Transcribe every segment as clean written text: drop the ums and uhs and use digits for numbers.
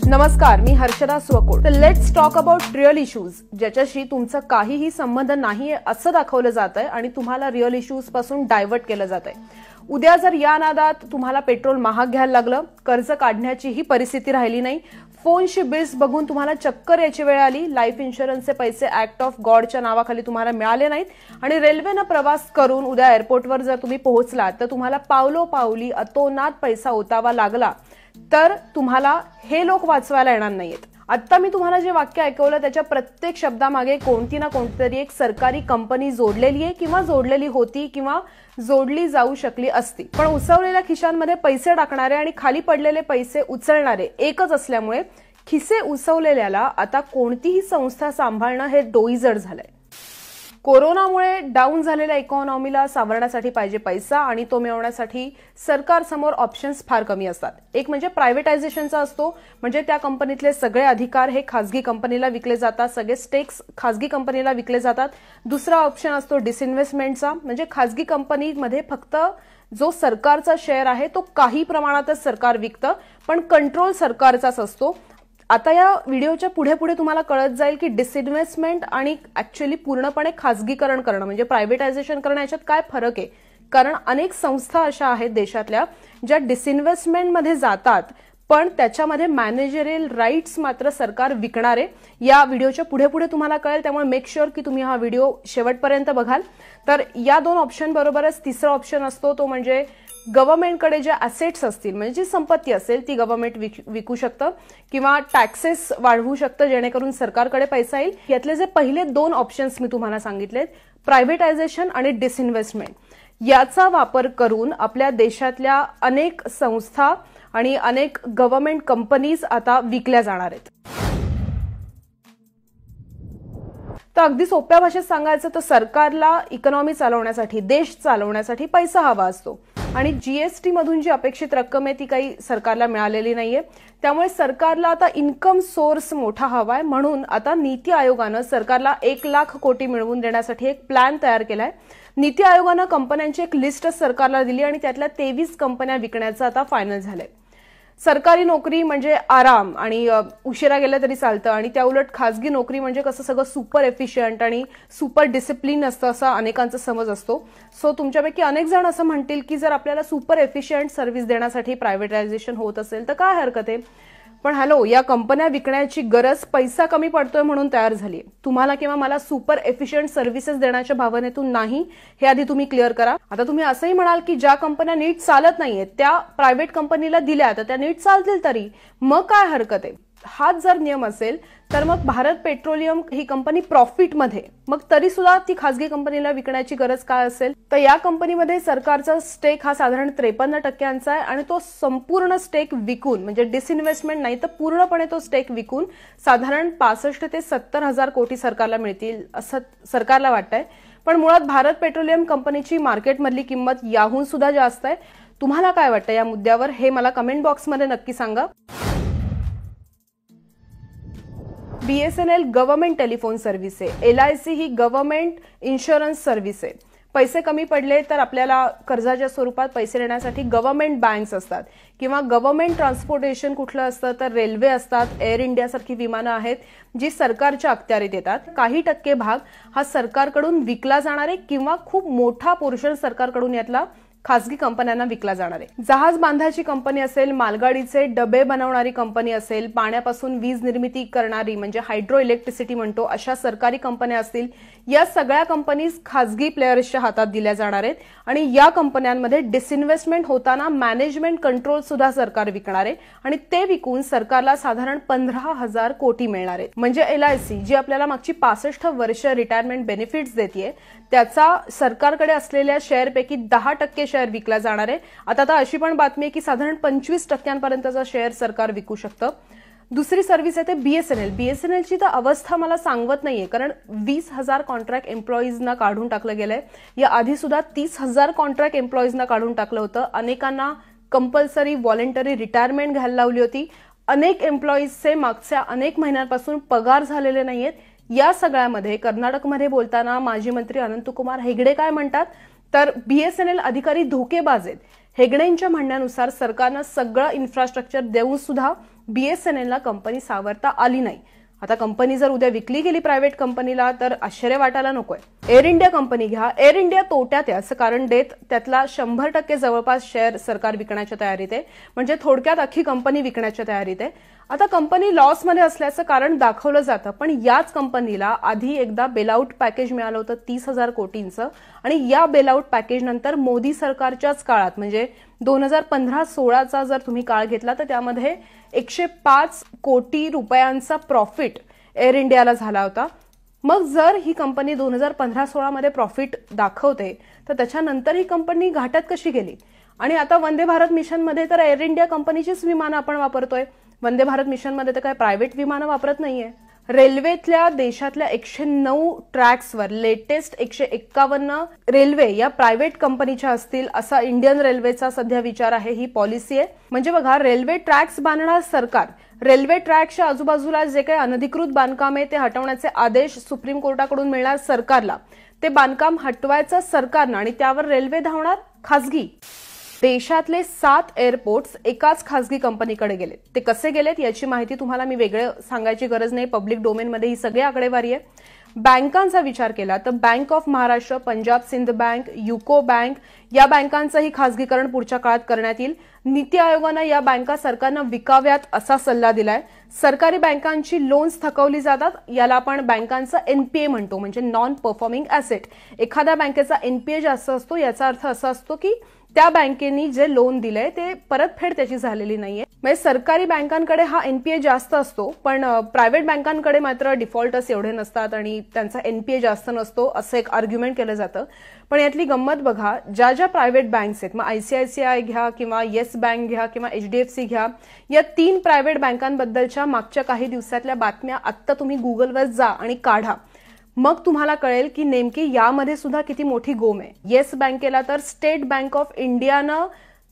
नमस्कार, मी Harshada Swakod. Let's talk about real issues, ज्याच्याशी तुमचा काहीही संबंध नाहीये असं दाखवलं जातंय आणि तुम्हाला रिअल इश्यूज पासून डायव्हर्ट केलं जातंय. उद्या जर या नादात तुम्हाला पेट्रोल महाग घ्यायला लागलं, कर्ज काढण्याची ही परिस्थिती राहिली नाही, फोनची बिल्स बघून तुम्हाला चक्कर याची वेळ आली, लाईफ इन्शुरन्सचे पैसे ऍक्ट ऑफ गॉडच्या नावाखाली तुम्हाला मिळाले नाहीत आणि रेल्वेनं प्रवास करून उद्या एअरपोर्टवर जर तुम्ही पोहोचलात तर तुम्हाला पावलोपावली अतोनात पैसा ओतावा लागला, तर तुम्हाला हे लोक वाचवायला येणार नाहीयेत. आता मी तुम्हाला जे वाक्य ऐकवलं त्याच्या प्रत्येक शब्दामागे कोणती ना कोणतीतरी एक सरकारी कंपनी जोडलेली आहे किंवा जोडलेली होती किंवा जोडली जाऊ शकली असती. पण उसवलेल्या खिशांमध्ये पैसे टाकणारे आणि खाली पडलेले पैसे उचलणारे एकच असल्यामुळे खिसे उसवलेल्याला आता कोणतीही संस्था सांभाळणं हे डोईजड झालंय. कोरोनामुळे डाऊन झालेल्या इकॉनॉमीला सावरण्यासाठी पाहिजे पैसा आणि तो मिळवण्यासाठी सरकारसमोर ऑप्शन्स फार कमी असतात. एक म्हणजे प्रायव्हेटायझेशनचा असतो, म्हणजे त्या कंपनीतले सगळे अधिकार हे खासगी कंपनीला विकले जातात, सगळे स्टेक्स खासगी कंपनीला विकले जातात. दुसरा ऑप्शन असतो डिसइन्व्हेस्टमेंटचा, म्हणजे खासगी कंपनीमध्ये फक्त जो सरकारचा शेअर आहे तो काही प्रमाणातच सरकार विकतं, पण कंट्रोल सरकारचाच असतो. आता या व्हिडिओच्या पुढे पुढे तुम्हाला कळत जाईल की डिसइन्व्हेस्टमेंट आणि ऍक्च्युअली पूर्णपणे खासगीकरण करणं म्हणजे प्रायव्हेटायझेशन करणं याच्यात काय फरक आहे. कारण अनेक संस्था अशा आहेत देशातल्या ज्या डिसइन्व्हेस्टमेंटमध्ये जातात पण त्याच्यामध्ये मॅनेजरियल राईट्स मात्र सरकार विकणारे. या व्हिडिओच्या पुढे पुढे तुम्हाला कळेल, त्यामुळे मेक शुअर की तुम्ही हा व्हिडिओ शेवटपर्यंत बघाल. तर या दोन ऑप्शन बरोबरच तिसरा ऑप्शन असतो तो म्हणजे गव्हर्नमेंटकडे जे असेट्स असतील म्हणजे जी संपत्ती असेल ती गव्हर्नमेंट विकू शकतं किंवा टॅक्सेस वाढवू शकतं जेणेकरून सरकारकडे पैसा येईल. यातले जे पहिले दोन ऑप्शन्स मी तुम्हाला सांगितलेत, प्रायव्हेटायझेशन आणि डिसइन्व्हेस्टमेंट, याचा वापर करून आपल्या देशातल्या अनेक संस्था आणि अनेक गव्हर्नमेंट कंपनीज आता विकल्या जाणार आहेत. तर अगदी सोप्या भाषेत सांगायचं तर सरकारला इकॉनॉमी चालवण्यासाठी, देश चालवण्यासाठी पैसा हवा असतो आणि जीएसटी मधून जी अपेक्षित रक्कम आहे ती काही सरकारला मिळालेली नाहीये. त्यामुळे सरकारला आता इन्कम सोर्स मोठा हवाय, म्हणून आता नीती आयोगानं सरकारला 1,00,000 कोटी मिळवून देण्यासाठी एक प्लॅन तयार केलाय. नीती आयोगानं कंपन्यांची एक लिस्ट सरकारला दिली आणि त्यातल्या 23 कंपन्या विकण्याचं आता फायनल झालंय. सरकारी नोकरी म्हणजे आराम आणि उशिरा गेलं तरी चालतं आणि त्या उलट खासगी नोकरी म्हणजे कसं सगळं सुपर एफिशियंट आणि सुपर डिसिप्लिन असतं असा अनेकांचा समज असतो. सो तुमच्यापैकी अनेक जण असं म्हणतील की जर आपल्याला सुपर एफिशियंट सर्व्हिस देण्यासाठी प्रायव्हेटायझेशन होत असेल तर काय हरकत आहे. पण हॅलो, या कंपन्या विकण्याची गरज पैसा कमी पडतोय म्हणून तयार झाली. तुम्हाला किंवा मला सुपर एफिशियंट सर्व्हिसेस देण्याच्या भावनेतून नाही, हे आधी तुम्ही क्लिअर करा. आता तुम्ही असंही म्हणाल की ज्या कंपन्या नीट चालत नाहीयेत त्या प्रायव्हेट कंपनीला दिल्या तर त्या नीट चालतील तरी, मग काय हरकत आहे. हाच जर नियम असेल तर मग भारत पेट्रोलियम ही कंपनी प्रॉफिटमध्ये, मग तरी सुद्धा ती खासगी कंपनीला विकण्याची गरज काय असेल. तर या कंपनीमध्ये सरकारचा स्टेक हा साधारण 53% आहे आणि तो संपूर्ण स्टेक विकून म्हणजे डिसइन्व्हेस्टमेंट नाही तर पूर्णपणे तो स्टेक विकून साधारण 65 ते 70 हजार कोटी सरकारला मिळतील असं सरकारला वाटतंय. पण मुळात भारत पेट्रोलियम कंपनीची मार्केटमधली किंमत याहून सुद्धा जास्त आहे. तुम्हाला काय वाटतं या मुद्द्यावर हे मला कमेंट बॉक्समध्ये नक्की सांगा. बीएसएनएल गव्हर्नमेंट टेलिफोन सर्व्हिस आहे, एलआयसी ही गव्हर्नमेंट इन्शुरन्स सर्व्हिस आहे. पैसे कमी पडले तर आपल्याला कर्जाच्या स्वरूपात पैसे देण्यासाठी गव्हर्नमेंट बँक्स असतात किंवा गव्हर्नमेंट ट्रान्सपोर्टेशन कुठलं असतं तर रेल्वे असतात, एअर इंडिया सारखी विमानं आहेत जी सरकारच्या अखत्यारीत येतात. काही टक्के भाग हा सरकारकडून विकला जाणार आहे किंवा खूप मोठा पोर्शन सरकारकडून यातला खासगी कंपन्यांना विकला जाणार आहे. जहाज बांधायची कंपनी असेल, मालगाडीचे डबे बनवणारी कंपनी असेल, पाण्यापासून वीज निर्मिती करणारी म्हणजे हायड्रो इलेक्ट्रिसिटी म्हणतो अशा सरकारी कंपन्या असतील, या सगळ्या कंपनीज खासगी प्लेयर्सच्या हातात दिल्या जाणार आहेत आणि या कंपन्यांमध्ये डिसइन्व्हेस्टमेंट होताना मॅनेजमेंट कंट्रोल सुद्धा सरकार विकणार आहे आणि ते विकून सरकारला साधारण 15,000 कोटी मिळणार आहेत. म्हणजे एलआयसी जी आपल्याला मागची 65 वर्ष रिटायरमेंट बेनिफिट्स देते त्याचा सरकारकडे असलेल्या शेअरपैकी 10% शेअर विकला जाणार आहे. आता अशी पण बातमी आहे की साधारण 25% शेअर सरकार विकू शकतं. दुसरी सर्व्हिस आहे ते बीएसएनएल. बीएसएनएलची तर अवस्था मला सांगत नाहीये कारण 20,000 कॉन्ट्रॅक्ट एम्प्लॉईजना काढून टाकलं गेलंय. या आधी सुद्धा 30,000 कॉन्ट्रॅक्ट एम्प्लॉईजना काढून टाकलं होतं. अनेकांना कंपल्सरी व्हॉलंटरी रिटायरमेंट घ्यायला लावली होती. अनेक एम्प्लॉईजचे मागच्या अनेक महिन्यांपासून पगार झालेले नाहीयेत. या सगळ्यामध्ये कर्नाटकमध्ये बोलताना माजी मंत्री अनंतकुमार हेगडे काय म्हणतात तर BSNL अधिकारी धोकेबाज आहेत. हेगडेंच्या म्हणण्यानुसार सरकारनं सगळं इन्फ्रास्ट्रक्चर देऊन सुद्धा BSNLला कंपनी सावरता आली नाही. आता कंपनी जर उद्या विकली गेली प्रायव्हेट कंपनीला तर आश्चर्य वाटायला नकोय. एअर इंडिया कंपनी घ्या. एअर इंडिया तोट्यात आहे असं कारण देत त्यातला 100% जवळपास शेअर सरकार विकण्याच्या तयारीत आहे. म्हणजे थोडक्यात अख्खी कंपनी विकण्याच्या तयारीत आहे. आता कंपनी लॉसमध्ये असल्याचं कारण दाखवलं जातं, पण याच कंपनीला आधी एकदा बेलआउट पॅकेज मिळालं होतं 30,000 कोटींचं आणि या बेलआउट पॅकेज नंतर मोदी सरकारच्याच काळात म्हणजे 2015-16चा जर तुम्ही काळ घेतला तर त्यामध्ये 105 कोटी रुपयांचा प्रॉफिट एअर इंडियाला झाला होता. मग जर ही कंपनी 2015-16 मध्ये प्रॉफिट दाखवते तर त्याच्यानंतर ही कंपनी घाटात कशी गेली? आणि आता वंदे भारत मिशनमध्ये तर एअर इंडिया कंपनीचीच विमानं आपण वापरतोय. वंदे भारत मिशनमध्ये तर काय प्रायव्हेट विमानं वापरत नाहीये. रेल्वेतल्या देशातल्या 109 ट्रॅक्सवर लेटेस्ट 151 रेल्वे या प्रायव्हेट कंपनीच्या असतील असा इंडियन रेल्वेचा सध्या विचार आहे. ही पॉलिसी आहे. म्हणजे बघा, रेल्वे ट्रॅक्स बांधणार सरकार, रेल्वे ट्रॅकच्या आजूबाजूला जे काही अनधिकृत बांधकाम आहे ते हटवण्याचे आदेश सुप्रीम कोर्टाकडून मिळणार सरकारला. ते बांधकाम हटवायचं सरकारनं आणि त्यावर रेल्वे धावणार खासगी. देशातले 7 एअरपोर्ट्स एकाच खासगी कंपनीकडे गेलेत. ते कसे गेलेत याची माहिती तुम्हाला मी वेगळं सांगायची गरज नाही. पब्लिक डोमेनमध्ये ही सगळी आकडेवारी आहे. बँकांचा विचार केला तर bank of Maharashtra, Punjab Sindh bank, UCO bank या बँकांचंही खासगीकरण पुढच्या काळात करण्यात येईल. नीती आयोगानं या बँका सरकारनं विकाव्यात असा सल्ला दिलाय. सरकारी बँकांची लोन्स थकवली जातात. याला आपण बँकांचा NPA म्हणतो, म्हणजे नॉन परफॉर्मिंग ॲसेट. एखाद्या बँकेचा NPA जास्त असतो याचा अर्थ असा असतो की त्या बँकेनी जे लोन दिलंय ते परतफेड त्याची झालेली नाहीये. म्हणजे सरकारी बँकांकडे हा NPA जास्त असतो, पण प्रायव्हेट बँकांकडे मात्र डिफॉल्टर्स एवढे नसतात आणि त्यांचा NPA जास्त नसतो असं एक आर्ग्युमेंट केलं जातं. पण यातली गंमत बघा, ज्या प्रायव्हेट बँक्स आहेत, मग ICICI घ्या किंवा येस बँक घ्या किंवा HDFC घ्या, या 3 प्रायव्हेट बँकांबद्दलच्या मागच्या काही दिवसातल्या बातम्या आत्ता तुम्ही गुगलवर जा आणि काढा. मग तुम्हाला कळेल की नेमकी यामध्ये सुद्धा किती मोठी गोम आहे. येस बँकेला तर स्टेट बँक ऑफ इंडियानं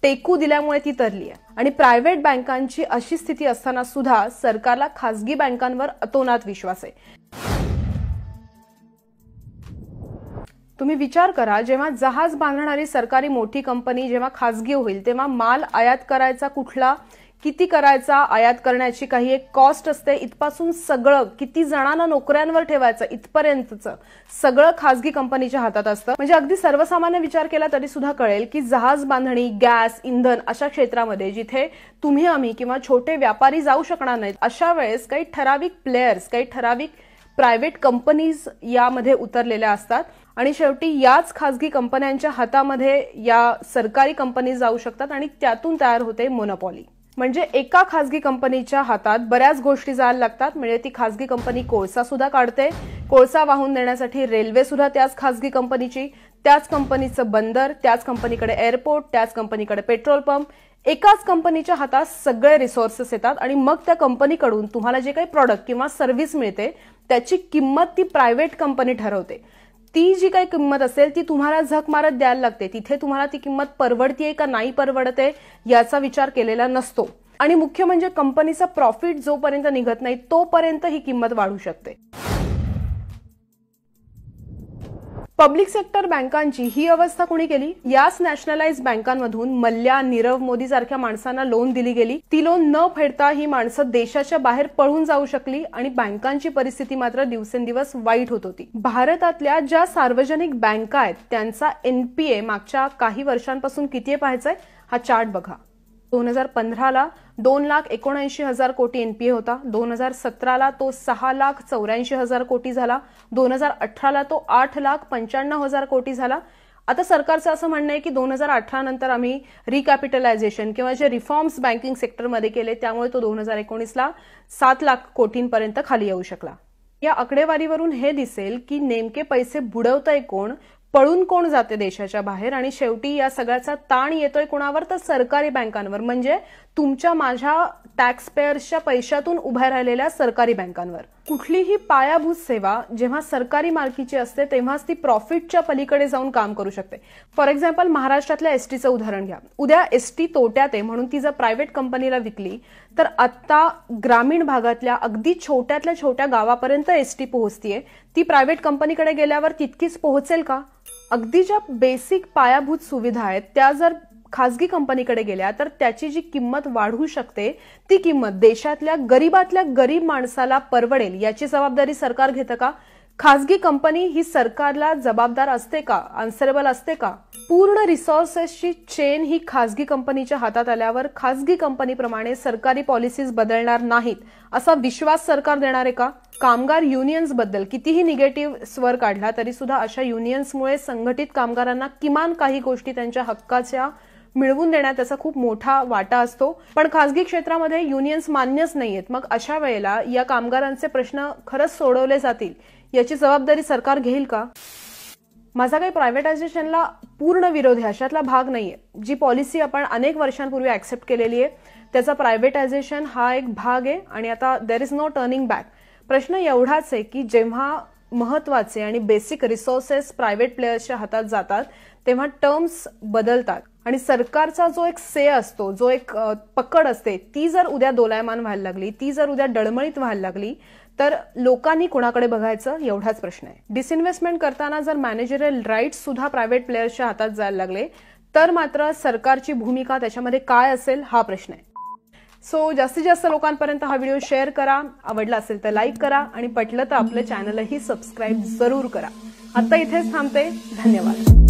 टेकू दिल्यामुळे ती तरली आहे. आणि प्रायव्हेट बँकांची अशी स्थिती असताना सुद्धा सरकारला खासगी बँकांवर अतोनात विश्वास आहे. तुम्ही विचार करा, जेव्हा जहाज बांधणारी सरकारी मोठी कंपनी जेव्हा खासगी होईल तेव्हा माल आयात करायचा कुठला, किती करायचा, आयात करण्याची काही एक कॉस्ट असते, इथपासून सगळं किती जणांना नोकऱ्यांवर ठेवायचं इथपर्यंतचं सगळं खासगी कंपनीच्या हातात असतं. म्हणजे अगदी सर्वसामान्य विचार केला तरी सुद्धा कळेल की जहाज बांधणी, गॅस, इंधन अशा क्षेत्रामध्ये जिथे तुम्ही आम्ही किंवा छोटे व्यापारी जाऊ शकणार नाहीत, अशा वेळेस काही ठराविक प्लेयर्स, काही ठराविक प्रायव्हेट कंपनीज यामध्ये उतरलेल्या असतात आणि शेवटी याच खासगी कंपन्यांच्या हातामध्ये या सरकारी कंपनी जाऊ शकतात आणि त्यातून तयार होते मोनोपॉली. म्हणजे एका खासगी कंपनीच्या हातात बऱ्याच गोष्टी जायला लागतात. म्हणजे ती खासगी कंपनी कोळसा सुद्धा काढते, कोळसा वाहून देण्यासाठी रेल्वे सुद्धा त्याच खासगी कंपनीची, त्याच कंपनीचं बंदर, त्याच कंपनीकडे एअरपोर्ट, त्याच कंपनीकडे पेट्रोल पंप. एकाच कंपनीच्या हातात सगळे रिसोर्सेस येतात आणि मग त्या कंपनीकडून तुम्हाला जे काही प्रॉडक्ट किंवा सर्व्हिस मिळते त्याची किंमत ती प्रायव्हेट कंपनी ठरवते. ती जी काही किंमत असेल ती तुम्हाला झक मारत द्यायला लागते. तिथे तुम्हाला ती किंमत परवडतीये का नाही परवडते याचा विचार केलेला नसतो. आणि मुख्य म्हणजे कंपनीचा प्रॉफिट जोपर्यंत निघत नाही तोपर्यंत ही किंमत वाढू शकते. पब्लिक सेक्टर बँकांची ही अवस्था कोणी केली? याच नॅशनलाइज बँकांमधून मल्ल्या, नीरव मोदी सारख्या माणसांना लोन दिली गेली. ती लोन न फेडता ही माणसं देशाच्या बाहेर पळून जाऊ शकली आणि बँकांची परिस्थिती मात्र दिवसेंदिवस वाईट होत होती. भारतातल्या ज्या सार्वजनिक बँका आहेत त्यांचा NPA मागच्या काही वर्षांपासून किती आहे पाहायचंय? हा चार्ट बघा. 2015ला 2,79,000 कोटी NPA होता. 2017ला तो 6,84,000 कोटी झाला. 2018ला तो 8,95,000 कोटी झाला. आता सरकारचं असं म्हणणं आहे की 2018 नंतर आम्ही रिकॅपिटलायझेशन किंवा जे रिफॉर्म्स बँकिंग सेक्टरमध्ये केले त्यामुळे तो 2019ला 7 लाख कोटींपर्यंत खाली येऊ शकला. या आकडेवारीवरून हे दिसेल की नेमके पैसे बुडवतंय कोण, पळून कोण जाते देशाच्या बाहेर आणि शेवटी या सगळ्याचा ताण येतोय कोणावर? तर सरकारी बँकांवर. म्हणजे तुमच्या माझ्या टॅक्स पेयर्सच्या पैशातून उभ्या राहिलेल्या सरकारी बँकांवर. कुठलीही पायाभूत सेवा जेव्हा सरकारी मालकीची असते तेव्हाच ती प्रॉफिटच्या पलीकडे जाऊन काम करू शकते. फॉर एक्झाम्पल महाराष्ट्रातल्या एसटीचं उदाहरण घ्या. उद्या एसटी तोट्यात आहे म्हणून ती जर प्रायव्हेट कंपनीला विकली तर आता ग्रामीण भागातल्या अगदी छोट्यातल्या छोट्या गावापर्यंत एसटी पोहोचतीये. ती प्रायव्हेट कंपनीकडे गेल्यावर तितकीच पोहोचेल का? अगदी ज्या बेसिक पायाभूत सुविधा आहेत त्या जर खासगी कंपनीकडे गेल्या तर त्याची जी किंमत वाढू शकते ती किंमत देशातल्या गरीबातल्या गरीब माणसाला परवडेल याची जबाबदारी सरकार घेतं का? खासगी कंपनी ही सरकारला जबाबदार असते का? आन्सरेबल असते का? पूर्ण रिसोर्सेसची चेन ही खासगी कंपनीच्या हातात आल्यावर खासगी कंपनीप्रमाणे सरकारी पॉलिसीज बदलणार नाहीत असा विश्वास सरकार देणार आहे का? कामगार युनियन्स बद्दल कितीही निगेटिव्ह स्वर काढला तरी सुद्धा अशा युनियन्समुळे संघटित कामगारांना किमान काही गोष्टी त्यांच्या हक्काच्या मिळवून देण्यात त्याचा खूप मोठा वाटा असतो. पण खासगी क्षेत्रामध्ये युनियन्स मान्यच नाहीयेत. मग अशा वेळेला या कामगारांचे प्रश्न खरंच सोडवले जातील याची जबाबदारी सरकार घेईल का? माझा काही प्रायव्हेटायझेशनला पूर्ण विरोध आहे अशातला भाग नाहीये. जी पॉलिसी आपण अनेक वर्षांपूर्वी ऍक्सेप्ट केलेली आहे त्याचा प्रायव्हेटायझेशन हा एक भाग आहे आणि आता there is no turning back. प्रश्न एवढाच आहे की जेव्हा महत्वाचे आणि बेसिक रिसोर्सेस प्रायव्हेट प्लेयर्सच्या हातात जातात तेव्हा टर्म्स बदलतात आणि सरकारचा जो एक से असतो, जो एक पकड असते ती जर उद्या दोलायमान व्हायला लागली, ती जर उद्या डळमळीत व्हायला लागली तर लोकांनी कोणाकडे बघायचं एवढाच प्रश्न आहे. डिसइन्व्हेस्टमेंट करताना जर मॅनेजरियल राईट्स सुद्धा प्रायव्हेट प्लेयर्सच्या हातात जायला लागले तर मात्र सरकारची भूमिका त्याच्यामध्ये काय असेल हा प्रश्न आहे. सो जास्तीत जास्त लोकांपर्यंत हा व्हिडिओ शेअर करा, आवडला असेल तर लाईक करा आणि पटलं तर आपलं चॅनलही सबस्क्राईब जरूर करा. आता इथेच थांबते. धन्यवाद.